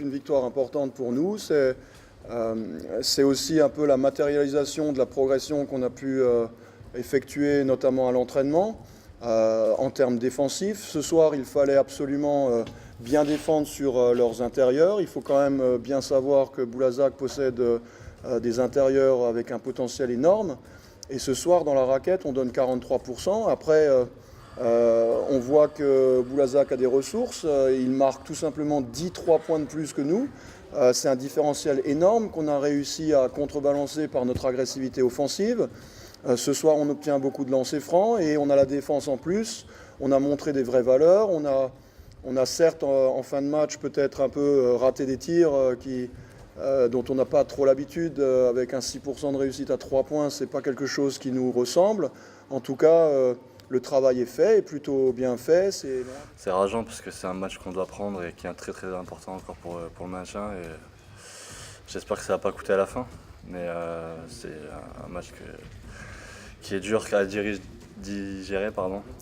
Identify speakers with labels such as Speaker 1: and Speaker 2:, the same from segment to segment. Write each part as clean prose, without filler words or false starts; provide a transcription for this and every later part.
Speaker 1: une victoire importante pour nous. C'est aussi un peu la matérialisation de la progression qu'on a pu effectuer, notamment à l'entraînement, en termes défensifs. Ce soir, il fallait absolument bien défendre sur leurs intérieurs. Il faut quand même bien savoir que Boulazac possède des intérieurs avec un potentiel énorme. Et ce soir, dans la raquette, on donne 43%. Après, on voit que Boulazac a des ressources. Il marque tout simplement 3 points de plus que nous. C'est un différentiel énorme qu'on a réussi à contrebalancer par notre agressivité offensive. Ce soir, on obtient beaucoup de lancers francs et on a la défense en plus. On a montré des vraies valeurs. On a certes, en fin de match, peut-être un peu raté des tirs dont on n'a pas trop l'habitude. Avec un 6% de réussite à 3 points, ce n'est pas quelque chose qui nous ressemble. En tout cas, le travail est fait, est plutôt bien fait.
Speaker 2: C'est rageant parce que c'est un match qu'on doit prendre et qui est très très important encore pour le maintien. Et j'espère que ça ne va pas coûter à la fin. Mais c'est un match qui est dur à digérer.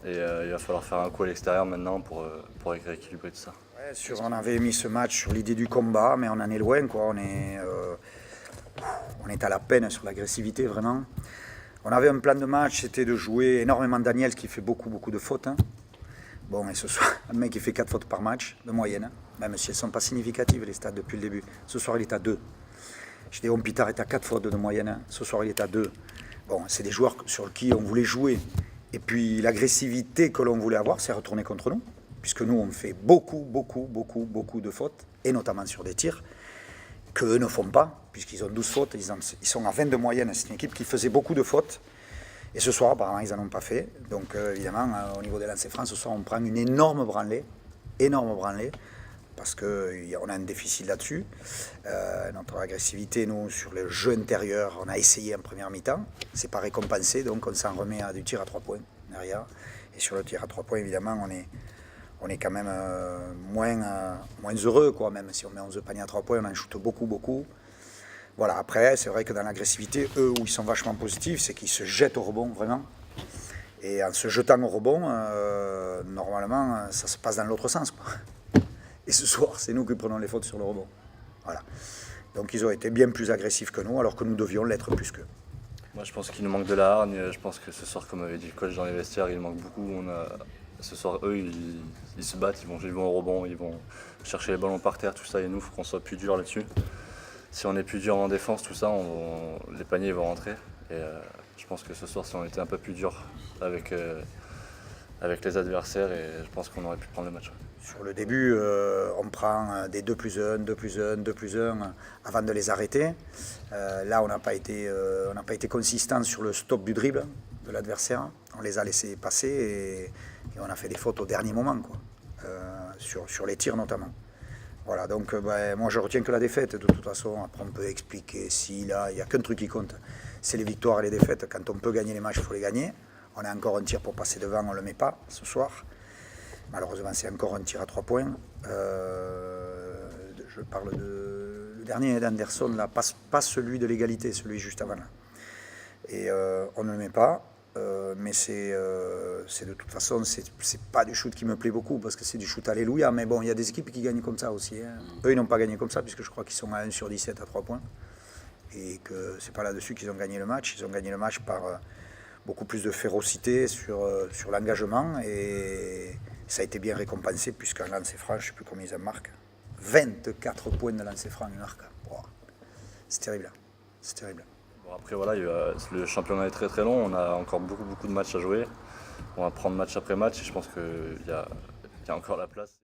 Speaker 2: Et il va falloir faire un coup à l'extérieur maintenant pour rééquilibrer tout ça.
Speaker 3: Ouais, on avait mis ce match sur l'idée du combat, mais on en est loin, quoi. On est à la peine sur l'agressivité, vraiment. On avait un plan de match, c'était de jouer énormément Daniel, qui fait beaucoup de fautes. Hein. Bon, et ce soir, le mec il fait 4 fautes par match, de moyenne, hein. Même si elles ne sont pas significatives, les stats, depuis le début. Ce soir, il est à 2. Gédéon Pitard est à 4 fautes de moyenne, hein. Ce soir, il est à 2. Bon, c'est des joueurs sur qui on voulait jouer. Et puis, l'agressivité que l'on voulait avoir, c'est retourné contre nous. Puisque nous, on fait beaucoup de fautes, et notamment sur des tirs, qu'eux ne font pas, puisqu'ils ont 12 fautes, ils sont à 22 moyenne. C'est une équipe qui faisait beaucoup de fautes. Et ce soir, apparemment, ils n'en ont pas fait. Donc, évidemment, au niveau des lancers francs, ce soir, on prend une énorme branlée, parce qu'on a un déficit là-dessus. Notre agressivité, nous, sur le jeu intérieur, on a essayé en première mi-temps. C'est pas récompensé, donc on s'en remet à du tir à 3 points derrière. Et sur le tir à 3 points, évidemment, on est quand même moins heureux, quoi. Même si on met 11 paniers à 3 points, on en shoot beaucoup. Voilà, après, c'est vrai que dans l'agressivité, eux, où ils sont vachement positifs, c'est qu'ils se jettent au rebond, vraiment. Et en se jetant au rebond, normalement, ça se passe dans l'autre sens, quoi. Et ce soir, c'est nous qui prenons les fautes sur le rebond. Voilà. Donc ils ont été bien plus agressifs que nous, alors que nous devions l'être plus qu'eux.
Speaker 2: Moi, je pense qu'il nous manque de la hargne. Je pense que ce soir, comme avait dit le coach dans les vestiaires, il manque beaucoup. Ce soir, eux, ils se battent, ils vont au rebond, ils vont chercher les ballons par terre, tout ça. Et nous, il faut qu'on soit plus dur là-dessus. Si on est plus dur en défense, tout ça, les paniers vont rentrer. Et je pense que ce soir, si on était un peu plus dur avec les adversaires, et je pense qu'on aurait pu prendre le match.
Speaker 3: Sur le début, on prend des 2+1, 2+1, 2+1 avant de les arrêter. Là, on n'a pas été consistant sur le stop du dribble de l'adversaire. On les a laissés passer et on a fait des fautes au dernier moment, quoi. Sur les tirs notamment. Voilà, donc moi je retiens que la défaite. De toute façon, après on peut expliquer si là, il n'y a qu'un truc qui compte, c'est les victoires et les défaites. Quand on peut gagner les matchs, il faut les gagner. On a encore un tir pour passer devant, on ne le met pas ce soir. Malheureusement, c'est encore un tir à 3 points. Je parle le dernier d'Anderson, là, pas celui de l'égalité, celui juste avant. Là. Et on ne le met pas. Mais c'est de toute façon, c'est pas du shoot qui me plaît beaucoup, parce que c'est du shoot alléluia. Mais bon, il y a des équipes qui gagnent comme ça aussi. Hein. Eux, ils n'ont pas gagné comme ça, puisque je crois qu'ils sont à 1/17 à 3 points. Et que c'est pas là-dessus qu'ils ont gagné le match. Ils ont gagné le match par beaucoup plus de férocité sur l'engagement. Et ça a été bien récompensé, puisqu'en lancer franc, je ne sais plus combien ils en marquent. 24 points de lancer franc, ils marquent. Wow. C'est terrible. C'est terrible.
Speaker 2: Bon, après, voilà, le championnat est très très long. On a encore beaucoup de matchs à jouer. On va prendre match après match et je pense qu'il y a encore la place.